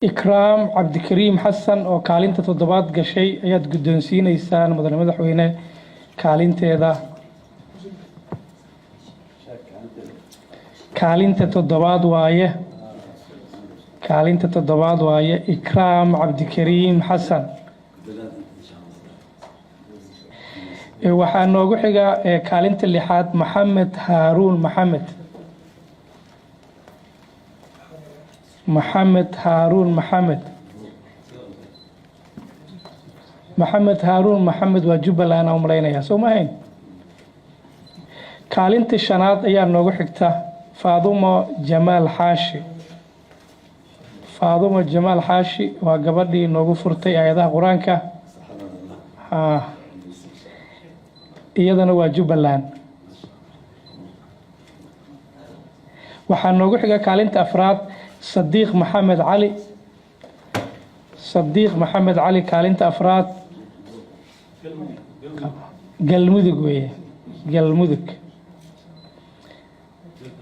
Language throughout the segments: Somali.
إكرام عبد الكريم حسن أو كالينتا تضباط قشي أياد قدونسين إيسان مدن مدحوينة كالينتا تضباط وايه كالينتا تضباط وايه إكرام عبد الكريم حسن waxaa noogu xiga kaalinta lixaad maxamed haaruun maxamed waa Jubbaland aan umaleynaya soo ma ahayn kaalinta shanaad ayaa noogu xigta Faadumo Jamaal Xaashi waa gabadhii noogu furtay aayadaha Quraanka iyadana waa Jubbaland waxaa noogu xiga kaalinta afraad Sadiiq Maxamed Cali kaalinta afraad Galmudug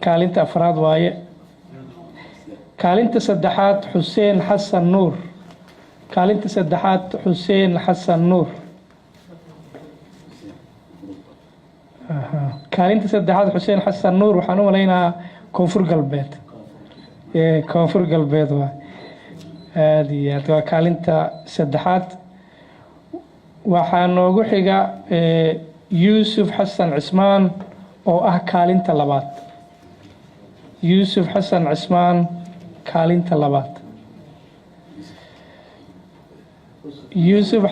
kaalinta afraad waaye kaalinta saddexaad Xuseen Xasan Nuur kaalinta saddexaad Xuseen Xasan Nuur waxaan u maleynayaa koonfur galbeed waa aad iyo aad waa kaalinta saddexaad waxaa noogu xiga Yuusuf Xasan Cismaan oo ah kaalinta labaad Yuusuf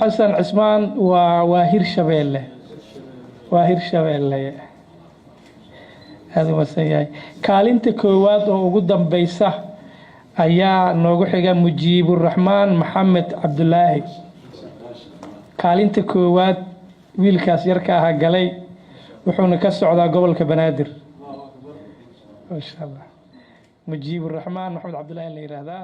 Xasan Cismaan waa Hirshabeelle aad u masan yahay kaalinta koowaad oo ugu dambeysa ayaa noogu xiga Mujiiburaxmaan Maxamed Cabdulaahi kaalinta koowaad wiilkaas yarka ah galay wuxuuna ka socdaa gobolka Banaadir ma sha Allah Mujiiburaxmaan Maxamed Cabdulaahi la yiraahdaa